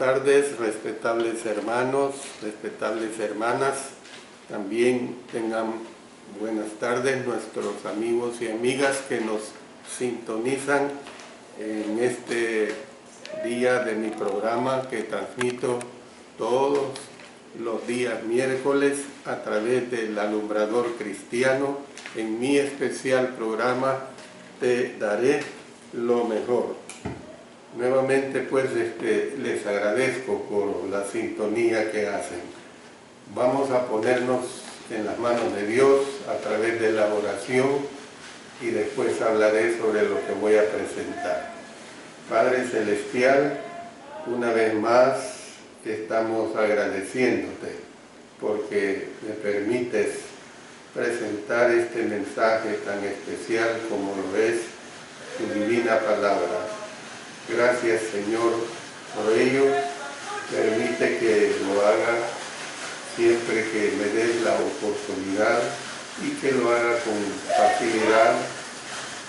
tardes, respetables hermanos, respetables hermanas. También tengan buenas tardes nuestros amigos y amigas que nos sintonizan en este día de mi programa que transmito todos los días miércoles a través del Alumbrador Cristiano. En mi especial programa Te Daré lo Mejor. Nuevamente pues les agradezco por la sintonía que hacen. Vamos a ponernos en las manos de Dios a través de la oración y después hablaré sobre lo que voy a presentar. Padre Celestial, una vez más estamos agradeciéndote porque me permites presentar este mensaje tan especial como lo es tu divina palabra. Gracias, Señor, por ello. Permite que lo haga siempre que me des la oportunidad y que lo haga con facilidad,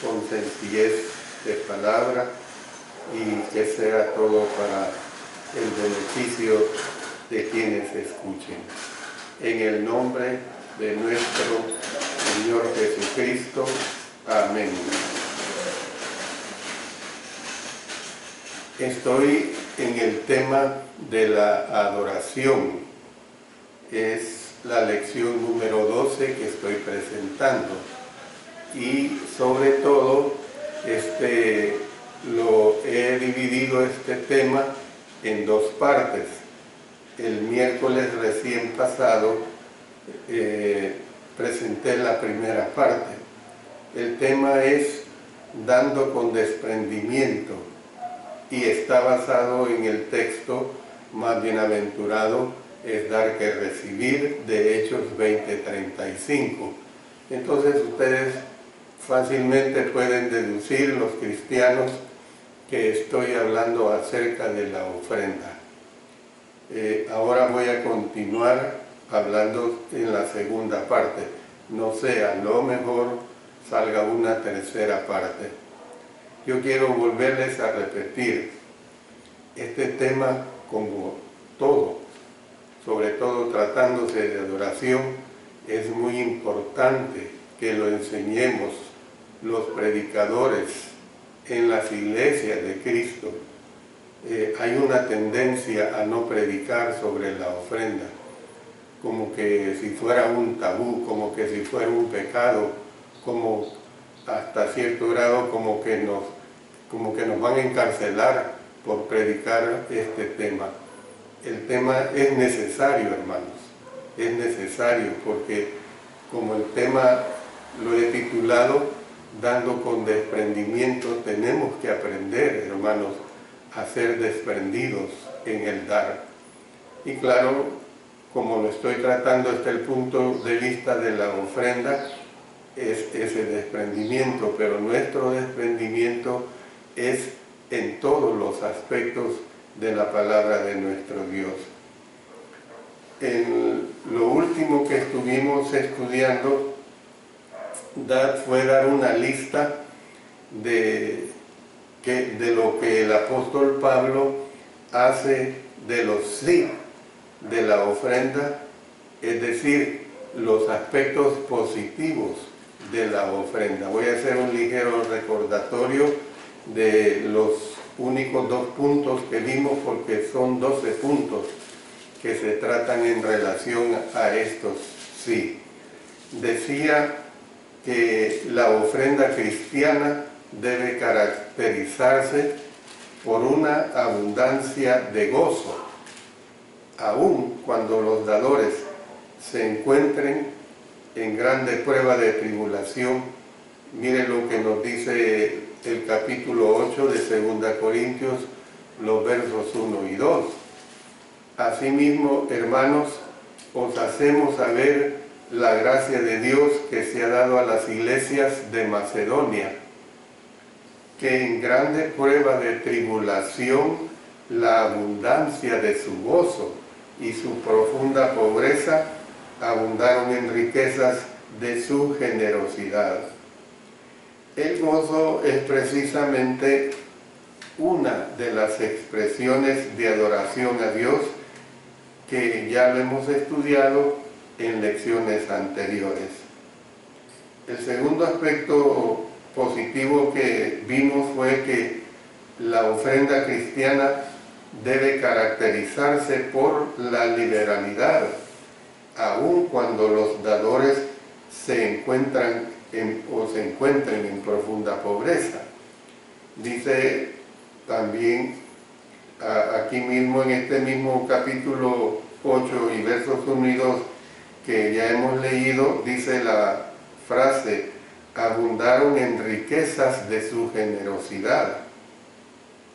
con sencillez de palabra y que sea todo para el beneficio de quienes escuchen. En el nombre de nuestro Señor Jesucristo. Amén. Estoy en el tema de la adoración. Es la lección número 12 que estoy presentando. Y sobre todo, lo he dividido este tema en dos partes. El miércoles recién pasado presenté la primera parte. El tema es dando con desprendimiento y está basado en el texto más bienaventurado es dar que recibir de Hechos 20:35. Entonces ustedes fácilmente pueden deducir, los cristianos, que estoy hablando acerca de la ofrenda. Ahora voy a continuar hablando en la segunda parte. No sé, a lo mejor salga una tercera parte. Yo quiero volverles a repetir, este tema, como todo, sobre todo tratándose de adoración, es muy importante que lo enseñemos los predicadores en las iglesias de Cristo. Hay una tendencia a no predicar sobre la ofrenda, como que si fuera un tabú, como que si fuera un pecado, como hasta cierto grado como que nos van a encarcelar por predicar este tema. El tema es necesario, hermanos, es necesario porque como el tema lo he titulado Dando con desprendimiento, tenemos que aprender, hermanos, a ser desprendidos en el dar. Y claro, como lo estoy tratando desde el punto de vista de la ofrenda, es ese desprendimiento, pero nuestro desprendimiento es en todos los aspectos de la palabra de nuestro Dios. Lo último que estuvimos estudiando fue dar una lista de lo que el apóstol Pablo hace de los sí de la ofrenda, es decir, los aspectos positivos de la ofrenda. Voy a hacer un ligero recordatorio de los únicos 2 puntos que vimos, porque son 12 puntos que se tratan en relación a estos sí. Decía que la ofrenda cristiana debe caracterizarse por una abundancia de gozo, aun cuando los dadores se encuentren en grande prueba de tribulación. Miren lo que nos dice el capítulo 8 de 2 Corintios, los versos 1 y 2. Asimismo, hermanos, os hacemos saber la gracia de Dios que se ha dado a las iglesias de Macedonia, que en grande prueba de tribulación la abundancia de su gozo y su profunda pobreza abundaron en riquezas de su generosidad. El gozo es precisamente una de las expresiones de adoración a Dios que ya lo hemos estudiado en lecciones anteriores. El segundo aspecto positivo que vimos fue que la ofrenda cristiana debe caracterizarse por la liberalidad, aun cuando los dadores se encuentren en profunda pobreza. Dice también aquí mismo en este mismo capítulo 8 y versos 1 y 2 que ya hemos leído, dice la frase: abundaron en riquezas de su generosidad.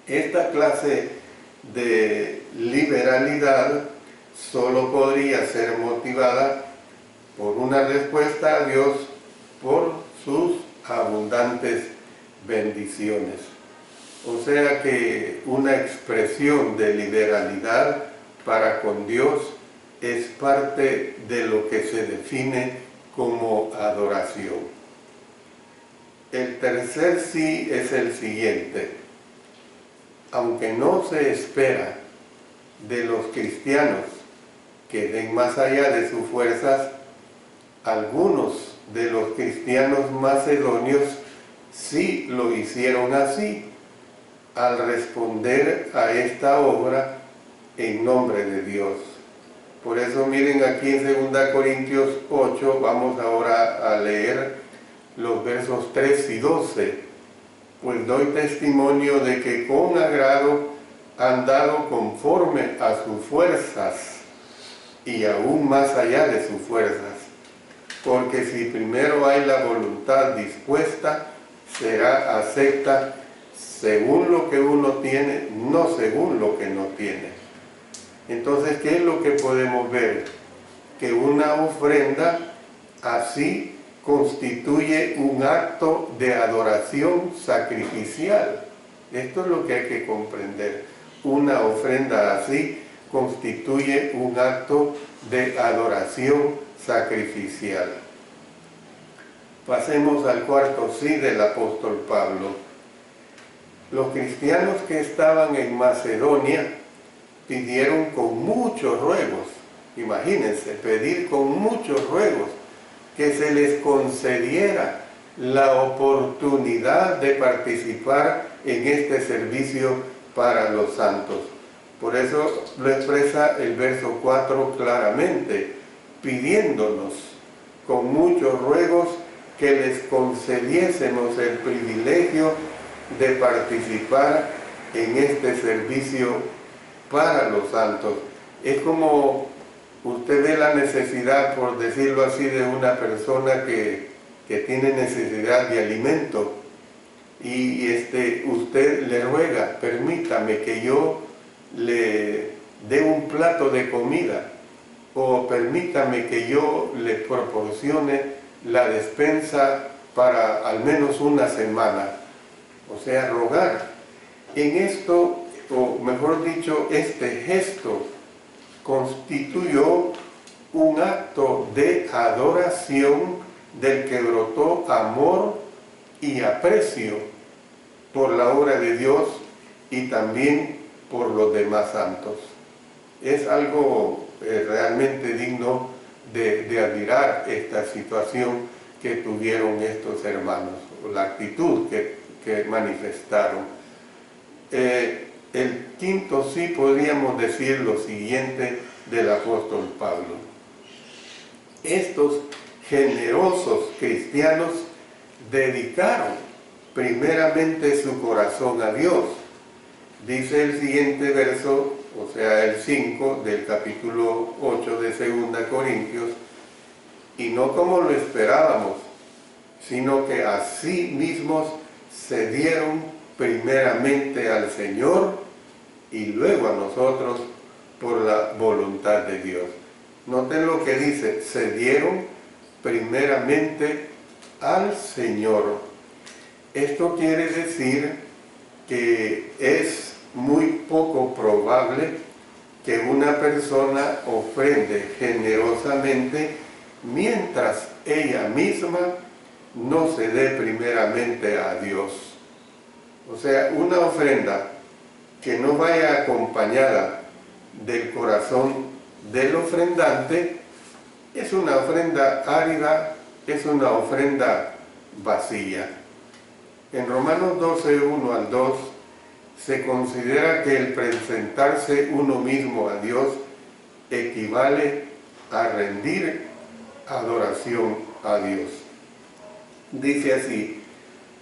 Esta clase de liberalidad solo podría ser motivada por una respuesta a Dios por sus abundantes bendiciones. O sea que una expresión de liberalidad para con Dios es parte de lo que se define como adoración. El tercer sí es el siguiente: aunque no se espera de los cristianos que den más allá de sus fuerzas, algunos de los cristianos macedonios sí lo hicieron así, al responder a esta obra en nombre de Dios. Por eso miren aquí en 2 Corintios 8, vamos ahora a leer los versos 3 y 12. Pues doy testimonio de que con agrado han dado conforme a sus fuerzas y aún más allá de sus fuerzas. Porque si primero hay la voluntad dispuesta, será acepta según lo que uno tiene, no según lo que no tiene. Entonces, ¿qué es lo que podemos ver? Que una ofrenda así constituye un acto de adoración sacrificial. Esto es lo que hay que comprender. Una ofrenda así constituye un acto de adoración sacrificial. Pasemos al cuarto sí del apóstol Pablo. Los cristianos que estaban en Macedonia pidieron con muchos ruegos, imagínense, pedir con muchos ruegos, que se les concediera la oportunidad de participar en este servicio para los santos. Por eso lo expresa el verso 4 claramente, pidiéndonos con muchos ruegos que les concediésemos el privilegio de participar en este servicio para los santos. Es como usted ve la necesidad, por decirlo así, de una persona que tiene necesidad de alimento y usted le ruega: permítame que yo le dé un plato de comida, o permítame que yo le proporcione la despensa para al menos una semana. O sea, rogar. En esto, o mejor dicho, este gesto constituyó un acto de adoración del que brotó amor y aprecio por la obra de Dios y también por los demás santos. Es algo realmente digno de admirar esta situación que tuvieron estos hermanos, o la actitud que manifestaron. El quinto sí podríamos decir lo siguiente del apóstol Pablo: estos generosos cristianos dedicaron primeramente su corazón a Dios. Dice el siguiente verso, o sea el 5 del capítulo 8 de 2 Corintios: y no como lo esperábamos, sino que a sí mismos se dieron primeramente al Señor y luego a nosotros por la voluntad de Dios. Noten lo que dice: se dieron primeramente al Señor. Esto quiere decir que es muy poco probable que una persona ofrende generosamente mientras ella misma no se dé primeramente a Dios. O sea, una ofrenda que no vaya acompañada del corazón del ofrendante, es una ofrenda árida, es una ofrenda vacía. En Romanos 12, 1 al 2, se considera que el presentarse uno mismo a Dios equivale a rendir adoración a Dios. Dice así: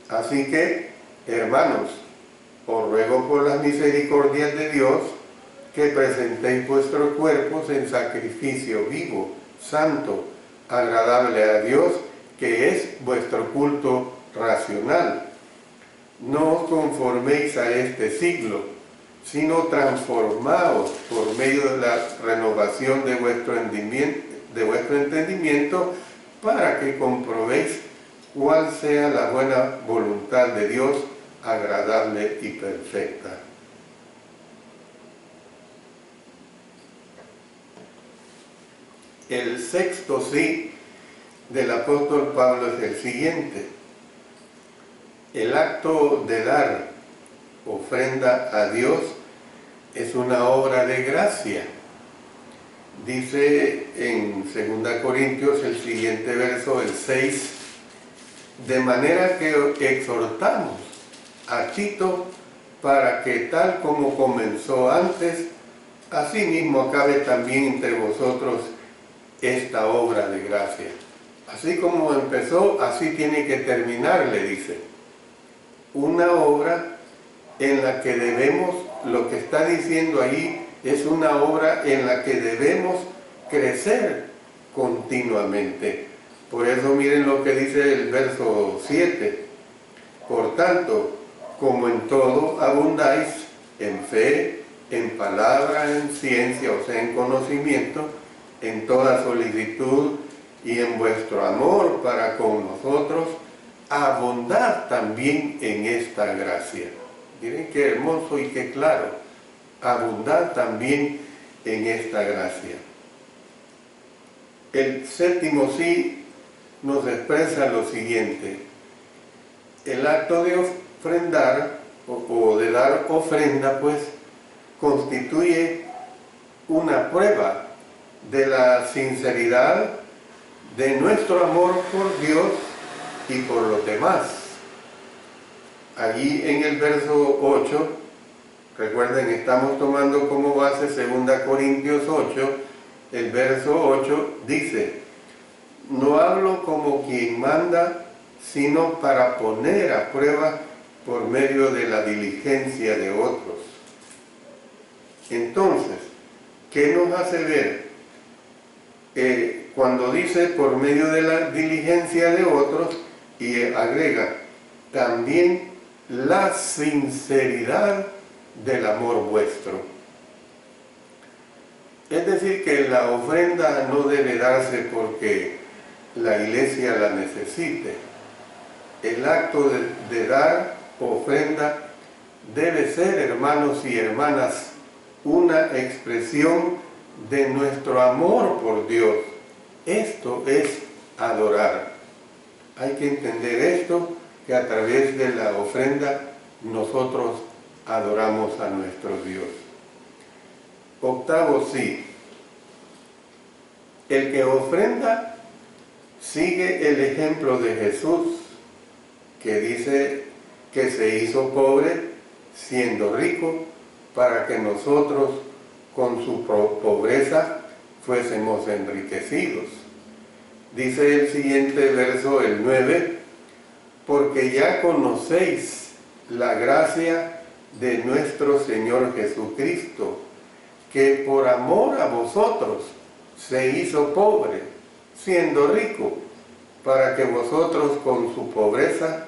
así que, hermanos, os ruego por las misericordias de Dios que presentéis vuestros cuerpos en sacrificio vivo, santo, agradable a Dios, que es vuestro culto racional. No os conforméis a este siglo, sino transformaos por medio de la renovación de vuestro entendimiento, para que comprobéis cuál sea la buena voluntad de Dios, agradable y perfecta. El sexto sí del apóstol Pablo es el siguiente: el acto de dar ofrenda a Dios es una obra de gracia. Dice en 2 Corintios el siguiente verso, el 6, de manera que exhortamos a Tito para que tal como comenzó antes, así mismo acabe también entre vosotros esta obra de gracia. Así como empezó, así tiene que terminar, le dice. Una obra en la que debemos, lo que está diciendo ahí, es una obra en la que debemos crecer continuamente. Por eso miren lo que dice el verso 7. Por tanto, como en todo abundáis, en fe, en palabra, en ciencia, o sea, en conocimiento, en toda solicitud y en vuestro amor para con nosotros, abundad también en esta gracia. Miren qué hermoso y qué claro. Abundad también en esta gracia. El séptimo sí nos expresa lo siguiente: el acto de ofrendar o de dar ofrenda, pues, constituye una prueba de la sinceridad de nuestro amor por Dios y por los demás. Allí en el verso 8, recuerden, estamos tomando como base 2 Corintios 8, el verso 8 dice: no hablo como quien manda, sino para poner a prueba por medio de la diligencia de otros. Entonces, ¿qué nos hace ver? Cuando dice por medio de la diligencia de otros, y agrega también la sinceridad del amor vuestro. Es decir, que la ofrenda no debe darse porque la iglesia la necesite. El acto de dar ofrenda debe ser, hermanos y hermanas, una expresión de nuestro amor por Dios. Esto es adorar. Hay que entender esto, que a través de la ofrenda nosotros adoramos a nuestro Dios. Octavo sí. El que ofrenda sigue el ejemplo de Jesús, que dice que se hizo pobre siendo rico para que nosotros con su pobreza fuésemos enriquecidos. Dice el siguiente verso, el 9, porque ya conocéis la gracia de nuestro Señor Jesucristo, que por amor a vosotros se hizo pobre, siendo rico, para que vosotros con su pobreza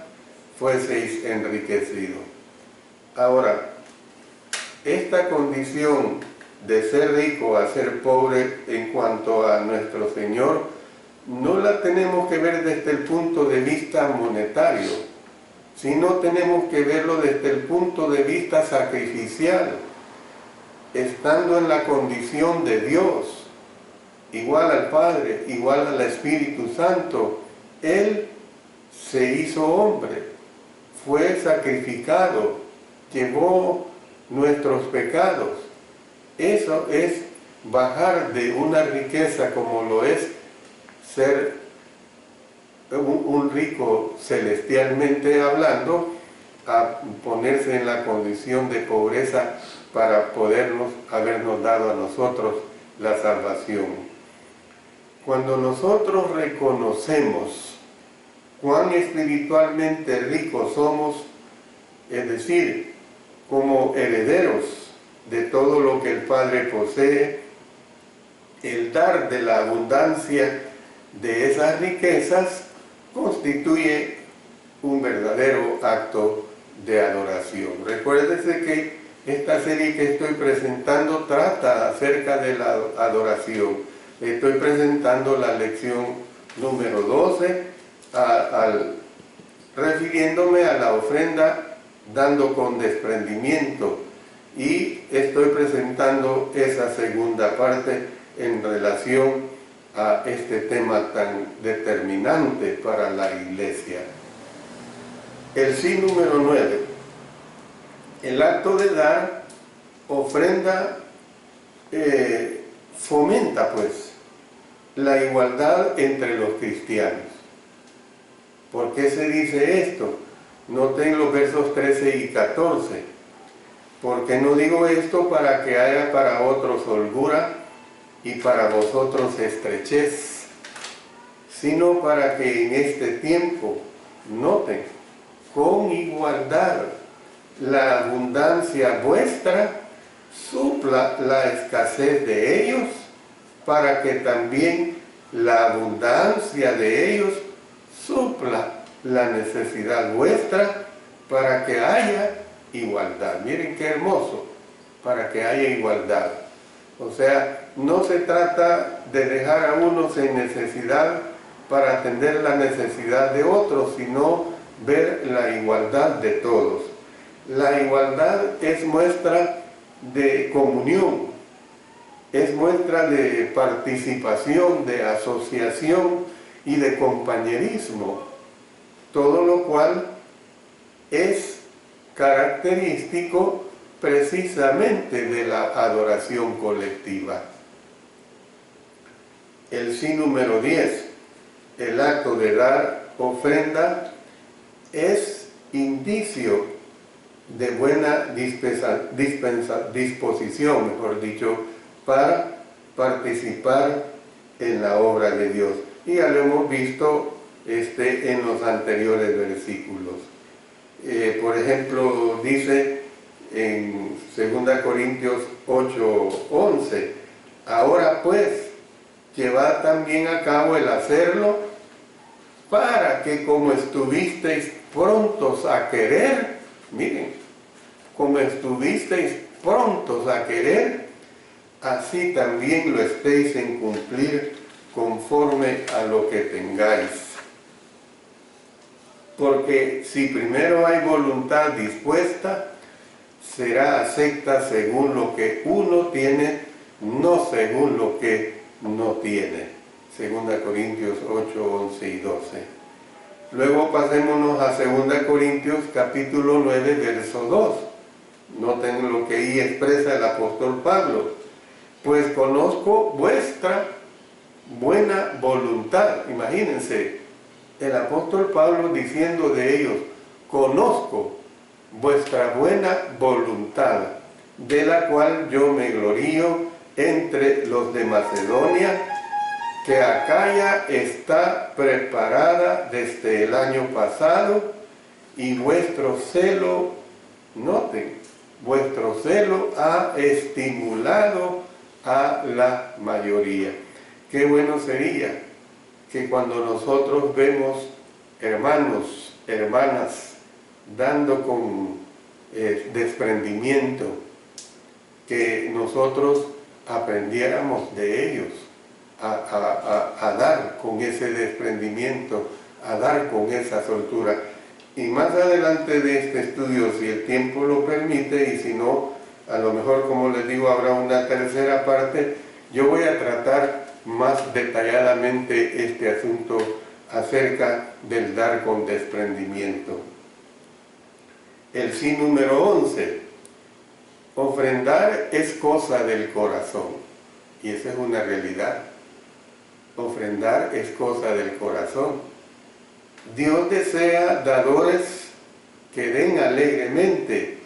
fueseis enriquecidos. Ahora, esta condición de ser rico a ser pobre en cuanto a nuestro Señor, no la tenemos que ver desde el punto de vista monetario, sino tenemos que verlo desde el punto de vista sacrificial, estando en la condición de Dios, igual al Padre, igual al Espíritu Santo. Él se hizo hombre, fue sacrificado, llevó nuestros pecados. Eso es bajar de una riqueza como lo es ser un rico celestialmente hablando, a ponerse en la condición de pobreza para habernos dado a nosotros la salvación. Cuando nosotros reconocemos cuán espiritualmente ricos somos, es decir, como herederos de todo lo que el Padre posee, el dar de la abundancia de esas riquezas constituye un verdadero acto de adoración. Recuérdese que esta serie que estoy presentando trata acerca de la adoración. Estoy presentando la lección número 12, refiriéndome a la ofrenda dando con desprendimiento, y estoy presentando esa segunda parte en relación a este tema tan determinante para la iglesia. El sí número 9. El acto de dar ofrenda fomenta pues la igualdad entre los cristianos. ¿Por qué se dice esto? Noten los versos 13 y 14. Porque no digo esto para que haya para otros holgura y para vosotros estrechez, sino para que en este tiempo, noten, con igualdad la abundancia vuestra supla la escasez de ellos, para que también la abundancia de ellos supla la necesidad vuestra, para que haya igualdad. Miren qué hermoso, para que haya igualdad. O sea, no se trata de dejar a unos en necesidad para atender la necesidad de otros, sino ver la igualdad de todos. La igualdad es muestra de comunión, es muestra de participación, de asociación y de compañerismo, todo lo cual es característico precisamente de la adoración colectiva. El sí número 10, el acto de dar ofrenda es indicio de buena disposición, mejor dicho, para participar en la obra de Dios. Y ya lo hemos visto en los anteriores versículos. Por ejemplo, dice en 2 Corintios 8:11, ahora pues, llevad también a cabo el hacerlo, para que como estuvisteis prontos a querer, miren, como estuvisteis prontos a querer, así también lo estéis en cumplir conforme a lo que tengáis. Porque si primero hay voluntad dispuesta, será acepta según lo que uno tiene, no según lo que no tiene. 2 Corintios 8, 11 y 12. Luego pasémonos a 2 Corintios capítulo 9, verso 2. Noten lo que ahí expresa el apóstol Pablo. Pues conozco vuestra buena voluntad. Imagínense, el apóstol Pablo diciendo de ellos, conozco vuestra buena voluntad, de la cual yo me glorío entre los de Macedonia, que Acaya está preparada desde el año pasado, y vuestro celo, noten, vuestro celo ha estimulado a la mayoría. Qué bueno sería que cuando nosotros vemos hermanos, hermanas, dando con desprendimiento, que nosotros aprendiéramos de ellos a dar con ese desprendimiento, a dar con esa soltura. Y más adelante de este estudio, si el tiempo lo permite, y si no, a lo mejor, como les digo, habrá una tercera parte, yo voy a tratar más detalladamente este asunto acerca del dar con desprendimiento. El sí número 11, Ofrendar es cosa del corazón, y esa es una realidad. Ofrendar es cosa del corazón. Dios desea dadores que den alegremente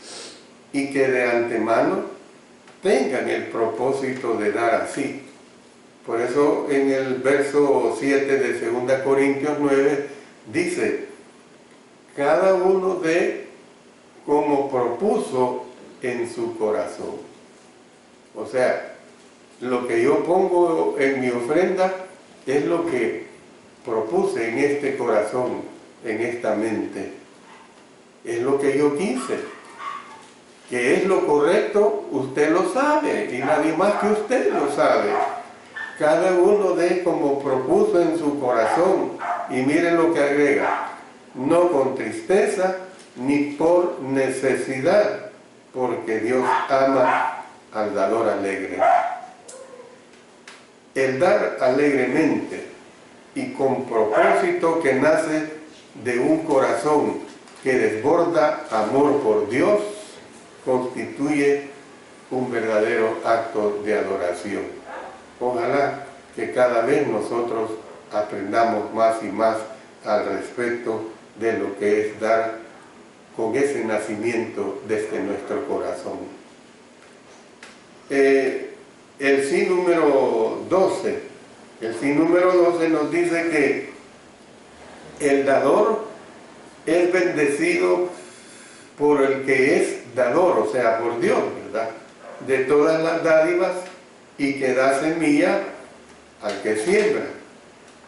y que de antemano tengan el propósito de dar así. Por eso en el verso 7 de 2 Corintios 9 dice: cada uno dé como propuso en su corazón. O sea, lo que yo pongo en mi ofrenda es lo que propuse en este corazón, en esta mente. Es lo que yo quise. Que es lo correcto, usted lo sabe, y nadie más que usted lo sabe. Cada uno dé como propuso en su corazón, y miren lo que agrega: no con tristeza ni por necesidad, porque Dios ama al dador alegre. El dar alegremente y con propósito que nace de un corazón que desborda amor por Dios, constituye un verdadero acto de adoración. Ojalá que cada vez nosotros aprendamos más y más al respecto de lo que es dar con ese nacimiento desde nuestro corazón. El sí número 12. El sí número 12 nos dice que el dador es bendecido por el que es dador, o sea, por Dios, ¿verdad? De todas las dádivas, y que da semilla al que siembra.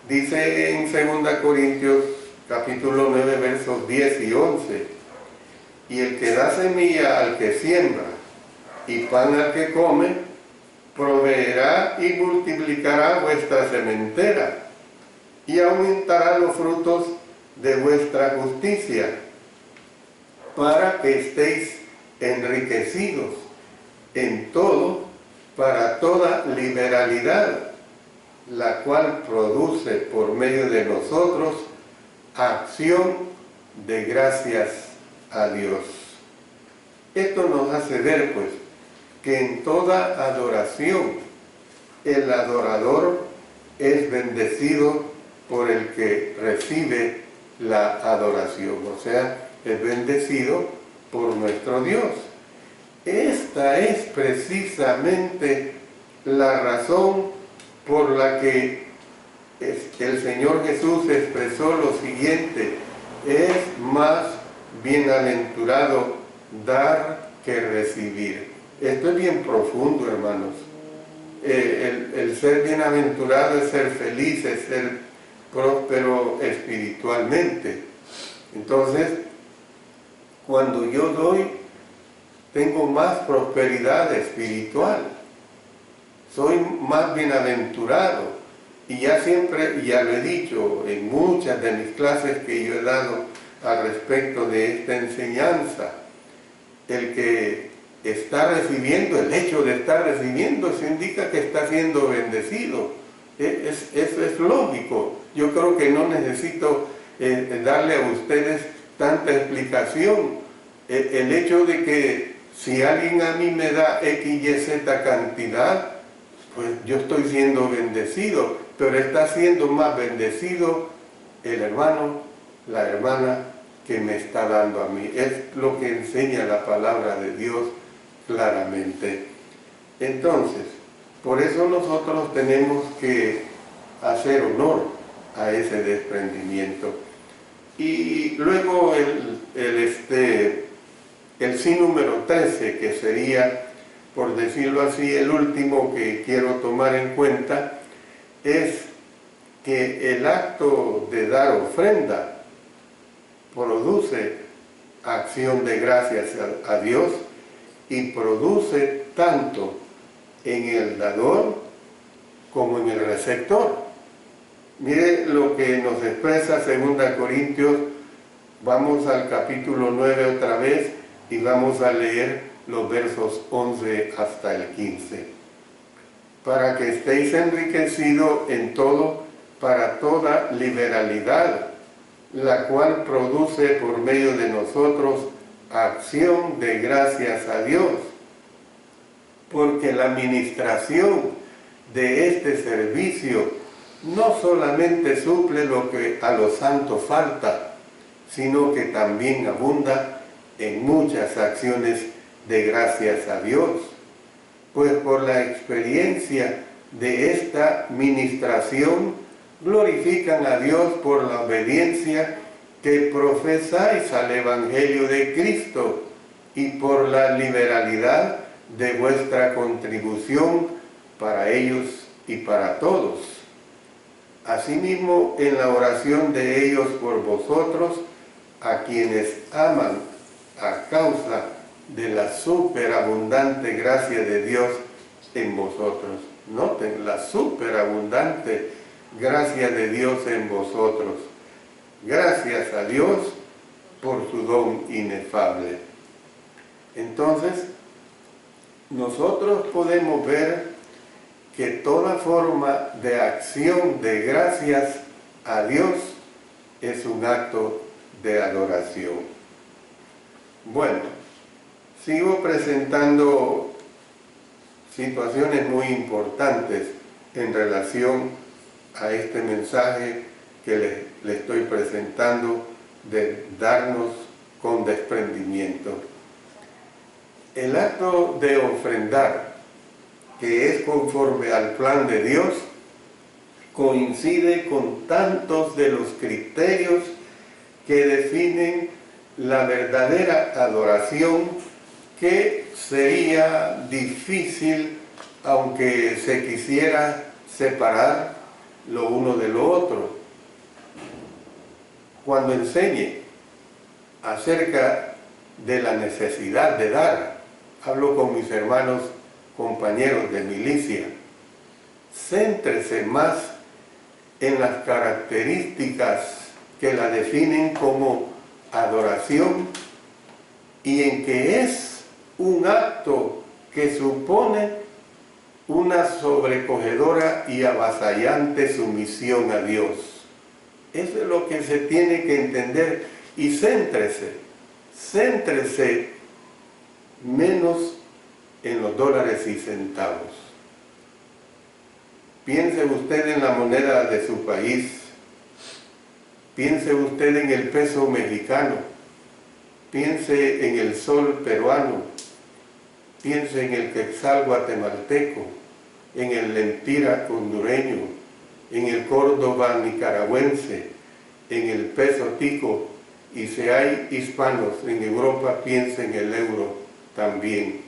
Dice en 2 Corintios capítulo 9 versos 10 y 11: y el que da semilla al que siembra y pan al que come, proveerá y multiplicará vuestra sementera y aumentará los frutos de vuestra justicia, para que estéis enriquecidos en todo para toda liberalidad, la cual produce por medio de nosotros acción de gracias a Dios. Esto nos hace ver, pues, que en toda adoración el adorador es bendecido por el que recibe la adoración, o sea, es bendecido por nuestro Dios. Esta es precisamente la razón por la que el Señor Jesús expresó lo siguiente: es más bienaventurado dar que recibir. Esto es bien profundo, hermanos. El ser bienaventurado es ser feliz, es ser próspero espiritualmente. Entonces, cuando yo doy, tengo más prosperidad espiritual. Soy más bienaventurado. Y ya siempre, ya lo he dicho en muchas de mis clases que yo he dado al respecto de esta enseñanza, el que está recibiendo, el hecho de estar recibiendo, eso indica que está siendo bendecido. Eso es lógico. Yo creo que no necesito darle a ustedes tanta explicación. El hecho de que si alguien a mí me da X, Y, Z cantidad, pues yo estoy siendo bendecido, pero está siendo más bendecido el hermano, la hermana que me está dando a mí. Es lo que enseña la palabra de Dios claramente. Entonces, por eso nosotros tenemos que hacer honor a ese desprendimiento. Y luego el sí número 13, que sería, por decirlo así, el último que quiero tomar en cuenta, es que el acto de dar ofrenda produce acción de gracias a Dios y produce tanto en el dador como en el receptor. Mire lo que nos expresa 2 Corintios, vamos al capítulo 9 otra vez y vamos a leer los versos 11 hasta el 15. Para que estéis enriquecidos en todo, para toda liberalidad, la cual produce por medio de nosotros acción de gracias a Dios, porque la administración de este servicio no solamente suple lo que a los santos falta, sino que también abunda en muchas acciones de gracias a Dios, pues por la experiencia de esta ministración glorifican a Dios por la obediencia que profesáis al Evangelio de Cristo y por la liberalidad de vuestra contribución para ellos y para todos. Asimismo, en la oración de ellos por vosotros, a quienes aman a causa de la superabundante gracia de Dios en vosotros. Noten, la superabundante gracia de Dios en vosotros. Gracias a Dios por su don inefable. Entonces, nosotros podemos ver que toda forma de acción de gracias a Dios es un acto de adoración. Bueno, sigo presentando situaciones muy importantes en relación a este mensaje que le estoy presentando de darnos con desprendimiento. El acto de ofrendar, que es conforme al plan de Dios, coincide con tantos de los criterios que definen la verdadera adoración, que sería difícil, aunque se quisiera separar lo uno de lo otro. Cuando enseñe acerca de la necesidad de dar, hablo con mis hermanos compañeros de milicia, céntrese más en las características que la definen como adoración y en que es un acto que supone una sobrecogedora y avasallante sumisión a Dios. Eso es lo que se tiene que entender, y céntrese menos en los dólares y centavos. Piense usted en la moneda de su país, piense usted en el peso mexicano, piense en el sol peruano, piense en el quetzal guatemalteco, en el lempira hondureño, en el córdoba nicaragüense, en el peso tico, y si hay hispanos en Europa, piense en el euro también.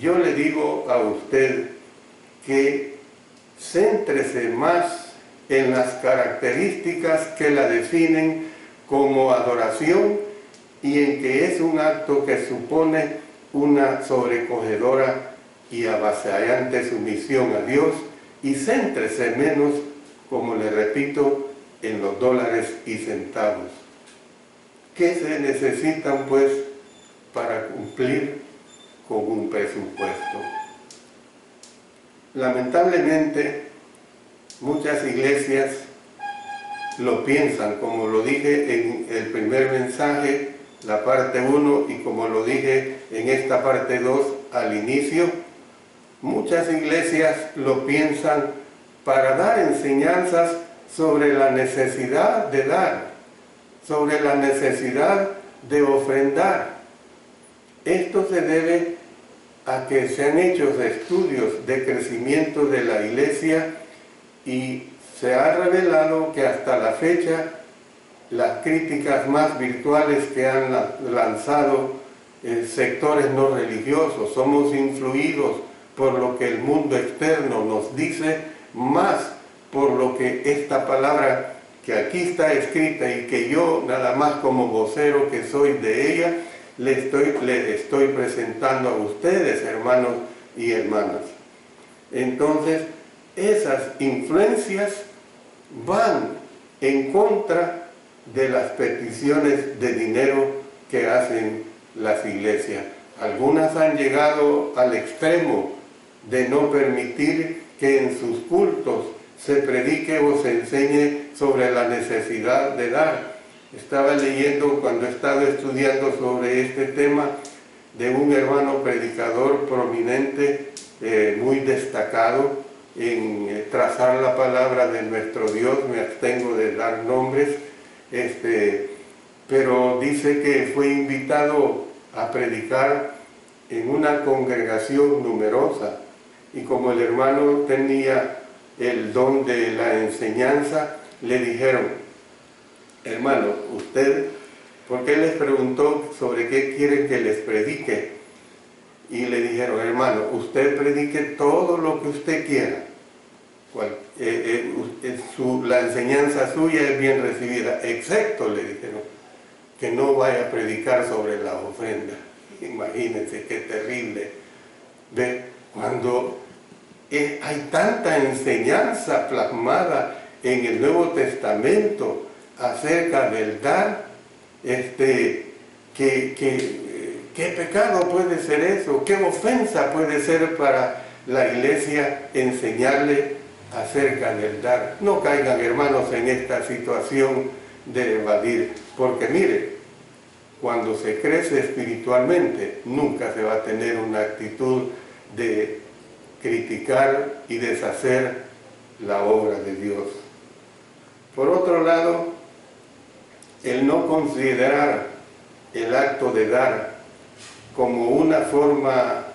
Yo le digo a usted que céntrese más en las características que la definen como adoración y en que es un acto que supone una sobrecogedora y avasallante sumisión a Dios, y céntrese menos, como le repito, en los dólares y centavos. ¿Qué se necesitan, pues, para cumplir con un presupuesto? Lamentablemente, muchas iglesias lo piensan, como lo dije en el primer mensaje, la parte 1, y como lo dije en esta parte 2 al inicio. Muchas iglesias lo piensan para dar enseñanzas sobre la necesidad de dar, sobre la necesidad de ofrendar. Esto se debe a que se han hecho estudios de crecimiento de la iglesia y se ha revelado que hasta la fecha las críticas más virtuales que han lanzado sectores no religiosos, somos influidos por lo que el mundo externo nos dice, más por lo que esta palabra que aquí está escrita y que yo nada más como vocero que soy de ella, le estoy presentando a ustedes, hermanos y hermanas. Entonces, esas influencias van en contra de las peticiones de dinero que hacen las iglesias. Algunas han llegado al extremo de no permitir que en sus cultos se predique o se enseñe sobre la necesidad de dar. Estaba leyendo, cuando he estado estudiando sobre este tema, de un hermano predicador prominente, muy destacado en trazar la palabra de nuestro Dios. Me abstengo de dar nombres, pero dice que fue invitado a predicar en una congregación numerosa, y como el hermano tenía el don de la enseñanza, le dijeron: hermano, usted, porque él les preguntó sobre qué quieren que les predique, y le dijeron: hermano, usted predique todo lo que usted quiera, la enseñanza suya es bien recibida, excepto, le dijeron, que no vaya a predicar sobre la ofrenda. Imagínense qué terrible. ¿Ve? Cuando hay tanta enseñanza plasmada en el Nuevo Testamento acerca del dar, ¿qué pecado puede ser eso? ¿Qué ofensa puede ser para la iglesia enseñarle acerca del dar? No caigan, hermanos, en esta situación de evadir, porque mire, cuando se crece espiritualmente, nunca se va a tener una actitud de criticar y deshacer la obra de Dios. Por otro lado, el no considerar el acto de dar como una forma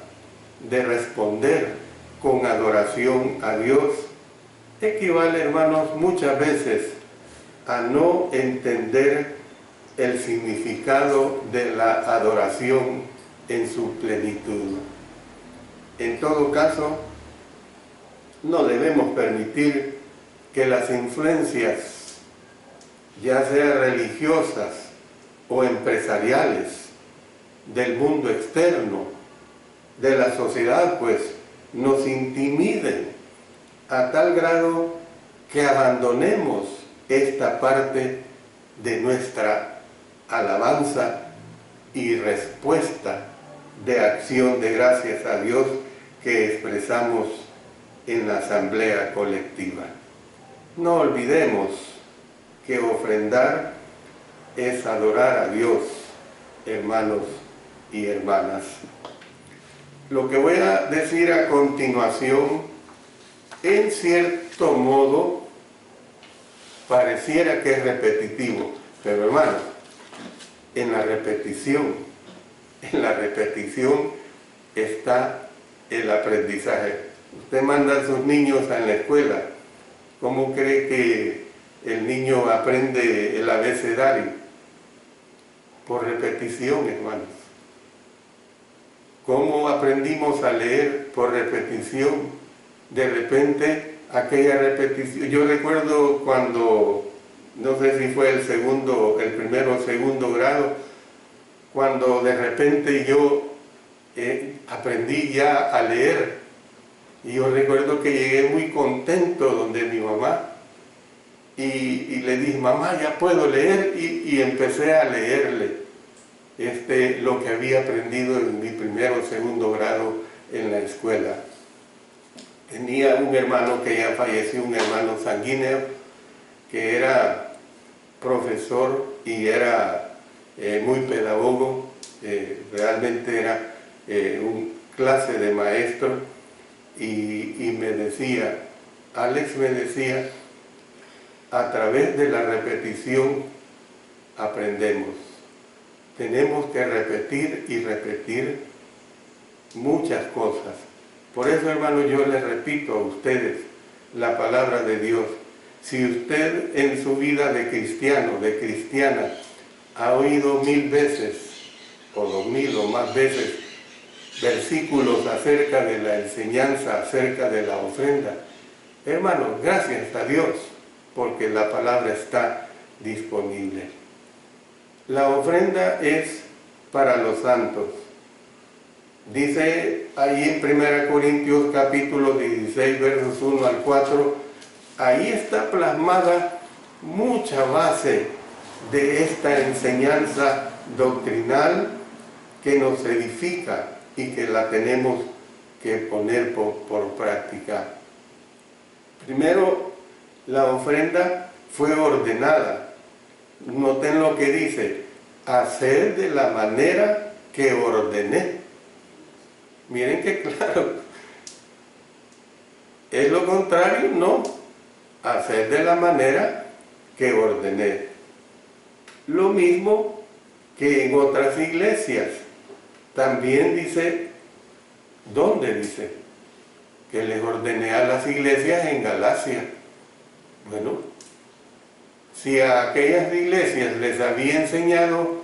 de responder con adoración a Dios equivale, hermanos, muchas veces a no entender el significado de la adoración en su plenitud. En todo caso, no debemos permitir que las influencias, ya sean religiosas o empresariales, del mundo externo, de la sociedad, pues, nos intimiden a tal grado que abandonemos esta parte de nuestra alabanza y respuesta de acción de gracias a Dios que expresamos en la asamblea colectiva. No olvidemos que ofrendar es adorar a Dios, hermanos y hermanas. Lo que voy a decir a continuación, en cierto modo, pareciera que es repetitivo, pero hermanos, en la repetición está el aprendizaje. Usted manda a sus niños a la escuela, ¿cómo cree que el niño aprende el abecedario? Por repetición, hermanos. ¿Cómo aprendimos a leer? Por repetición. De repente, aquella repetición. Yo recuerdo cuando, no sé si fue el primero o segundo grado, cuando de repente yo aprendí ya a leer. Y yo recuerdo que llegué muy contento donde mi mamá y le dije: mamá, ya puedo leer, y empecé a leerle lo que había aprendido en mi primero o segundo grado en la escuela. Tenía un hermano que ya falleció, un hermano sanguíneo, que era profesor y era muy pedagogo, realmente era un clase de maestro, y me decía, Alex me decía, a través de la repetición aprendemos. Tenemos que repetir y repetir muchas cosas. Por eso, hermano, yo les repito a ustedes la palabra de Dios. Si usted en su vida de cristiano, de cristiana, ha oído 1000 veces, o 2000 o más veces, versículos acerca de la enseñanza, acerca de la ofrenda, hermanos, gracias a Dios, porque la palabra está disponible. La ofrenda es para los santos. Dice ahí en 1 Corintios capítulo 16, versos 1 al 4, ahí está plasmada mucha base de esta enseñanza doctrinal que nos edifica y que la tenemos que poner por práctica. Primero, la ofrenda fue ordenada. Noten lo que dice: hacer de la manera que ordené. Miren que claro, es lo contrario, no, hacer de la manera que ordené. Lo mismo que en otras iglesias. También dice, ¿dónde dice? Que les ordené a las iglesias en Galacia. Bueno, si a aquellas iglesias les había enseñado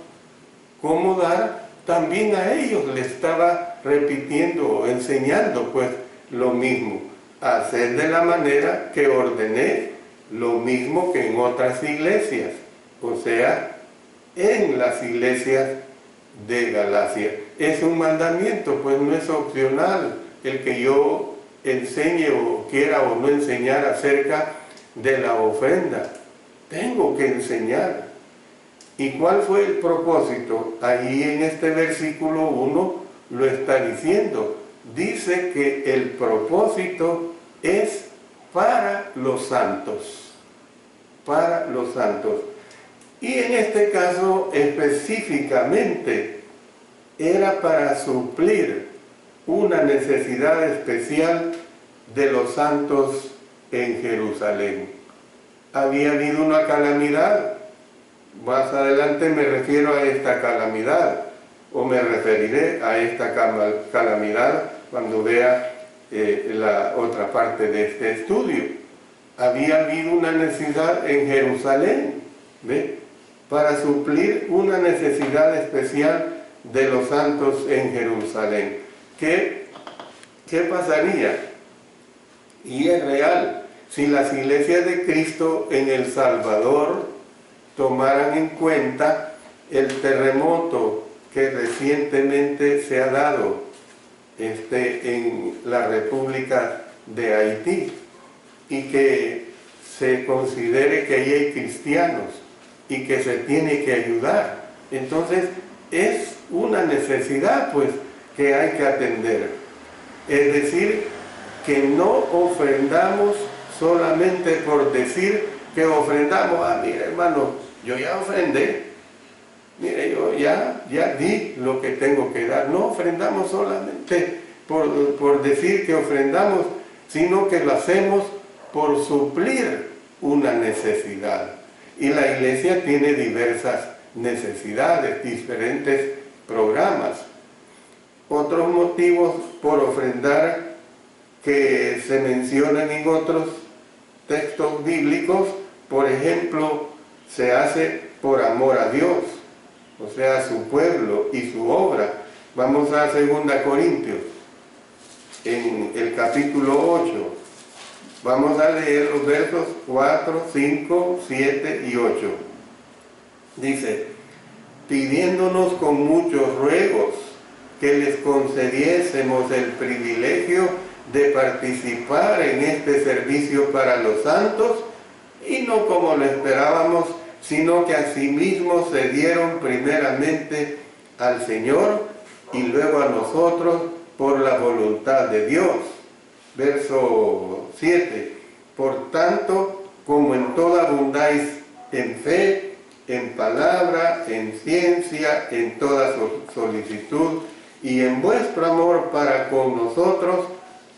cómo dar, también a ellos les estaba repitiendo, enseñando pues lo mismo. Hacer de la manera que ordené, lo mismo que en otras iglesias. O sea, en las iglesias de Galacia. Es un mandamiento, pues no es opcional el que yo enseñe o quiera o no enseñar acerca de la ofrenda. Tengo que enseñar. ¿Y cuál fue el propósito? Ahí en este versículo 1 lo está diciendo. Dice que el propósito es para los santos. Para los santos. Y en este caso específicamente era para suplir una necesidad especial de los santos en Jerusalén. Había habido una calamidad. Más adelante me refiero a esta calamidad, o me referiré a esta calamidad cuando vea la otra parte de este estudio. Había habido una necesidad en Jerusalén, ¿ve? Para suplir una necesidad especial de los santos en Jerusalén. ¿Qué pasaría? Y es real, si las iglesias de Cristo en El Salvador tomaran en cuenta el terremoto que recientemente se ha dado en la República de Haití, y que se considere que ahí hay cristianos y que se tiene que ayudar. Entonces es una necesidad pues que hay que atender. Es decir, que no ofrendamos solamente por decir que ofrendamos. Mire hermano, yo ya ofrendé, mire, yo ya di lo que tengo que dar. No ofrendamos solamente por decir que ofrendamos, sino que lo hacemos por suplir una necesidad. Y la iglesia tiene diversas necesidades, diferentes programas. Otros motivos por ofrendar que se mencionan en otros textos bíblicos, por ejemplo, se hace por amor a Dios, o sea, a su pueblo y su obra. Vamos a 2 Corintios, en el capítulo 8. Vamos a leer los versos 4, 5, 7 y 8. Dice, pidiéndonos con muchos ruegos que les concediésemos el privilegio de participar en este servicio para los santos, y no como lo esperábamos, sino que asimismo se dieron primeramente al Señor y luego a nosotros por la voluntad de Dios. Verso 7. Por tanto, como en todo abundáis en fe, en palabra, en ciencia, en toda solicitud y en vuestro amor para con nosotros,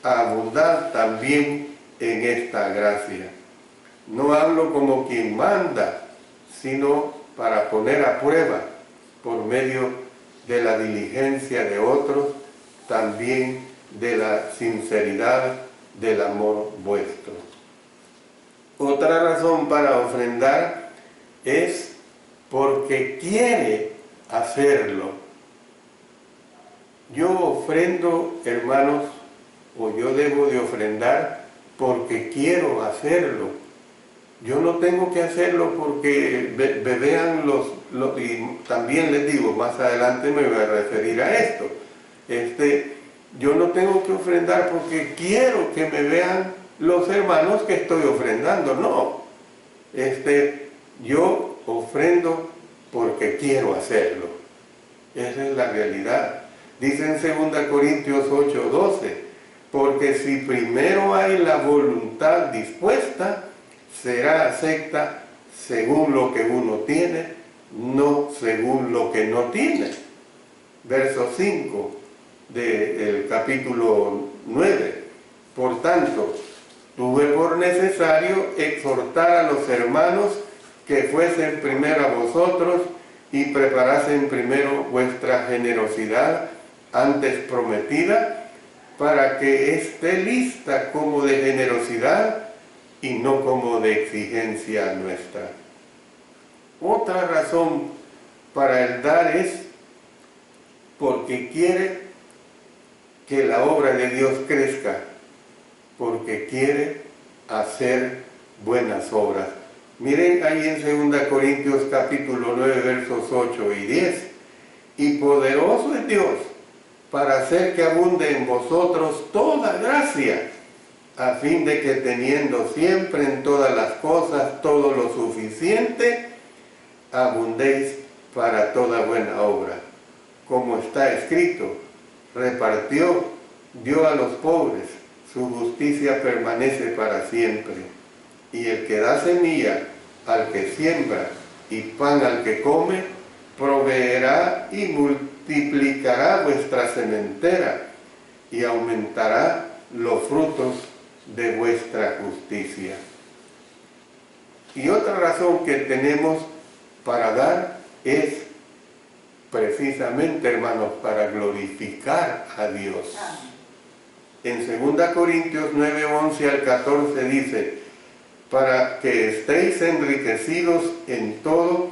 abundad también en esta gracia. No hablo como quien manda, sino para poner a prueba, por medio de la diligencia de otros, también de la sinceridad del amor vuestro. Otra razón para ofrendar es porque quiere hacerlo. Yo ofrendo, hermanos, o yo debo de ofrendar porque quiero hacerlo. Yo no tengo que hacerlo porque vean y también les digo, más adelante me voy a referir a esto. Yo no tengo que ofrendar porque quiero que me vean los hermanos que estoy ofrendando, no. Yo ofrendo porque quiero hacerlo. Esa es la realidad. Dice en 2 Corintios 8:12, porque si primero hay la voluntad dispuesta, será acepta según lo que uno tiene, no según lo que no tiene. verso 5 del capítulo 9. Por tanto, tuve por necesario exhortar a los hermanos que fuesen primero a vosotros y preparasen primero vuestra generosidad antes prometida, para que esté lista como de generosidad y no como de exigencia nuestra. Otra razón para el dar es porque quiere que la obra de Dios crezca, porque quiere hacer buenas obras. Miren ahí en 2 Corintios capítulo 9 versos 8 y 10. Y poderoso es Dios para hacer que abunde en vosotros toda gracia, a fin de que teniendo siempre en todas las cosas todo lo suficiente, abundéis para toda buena obra. Como está escrito, repartió, dio a los pobres, su justicia permanece para siempre. Y el que da semilla al que siembra y pan al que come, proveerá y multiplicará vuestra sementera y aumentará los frutos de vuestra justicia. Y otra razón que tenemos para dar es precisamente, hermanos, para glorificar a Dios. En 2 Corintios 9, 11 al 14 dice: para que estéis enriquecidos en todo,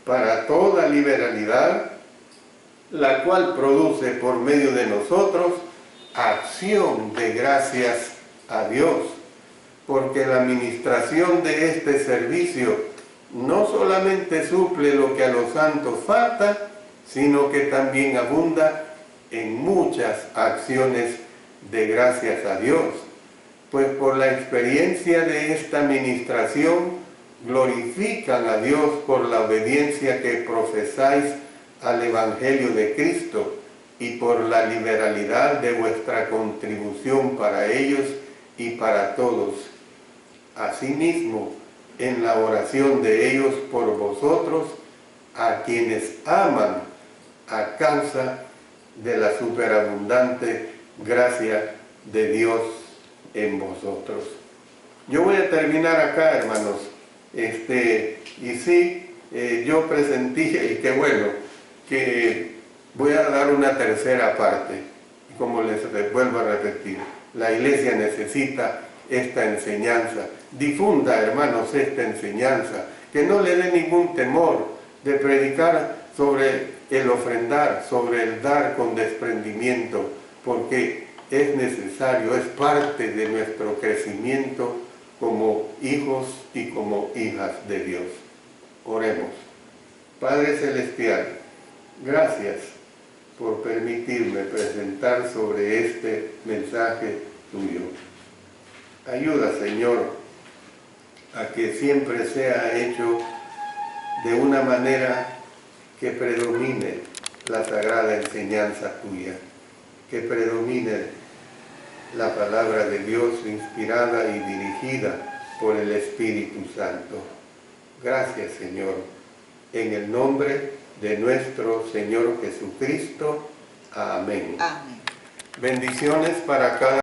para toda liberalidad, la cual produce por medio de nosotros acción de gracias a Dios, porque la administración de este servicio no solamente suple lo que a los santos falta, sino que también abunda en muchas acciones de gracias a Dios. Pues por la experiencia de esta administración glorifican a Dios por la obediencia que profesáis al Evangelio de Cristo y por la liberalidad de vuestra contribución para ellos y para todos. Asimismo, en la oración de ellos por vosotros, a quienes aman a causa de la superabundante gracia de Dios en vosotros. Yo voy a terminar acá, hermanos. Y sí, yo presentía, y qué bueno, que voy a dar una tercera parte. Y como les vuelvo a repetir, la iglesia necesita esta enseñanza. Difunda, hermanos, esta enseñanza. Que no le dé ningún temor de predicar sobre el ofrendar, sobre el dar con desprendimiento, porque es necesario, es parte de nuestro crecimiento como hijos y como hijas de Dios. Oremos. Padre Celestial, gracias por permitirme presentar sobre este mensaje tuyo. Ayuda, Señor, a que siempre sea hecho de una manera que predomine la sagrada enseñanza tuya, que predomine la palabra de Dios inspirada y dirigida por el Espíritu Santo. Gracias, Señor, en el nombre de nuestro Señor Jesucristo. Amén. Amén. Bendiciones para cada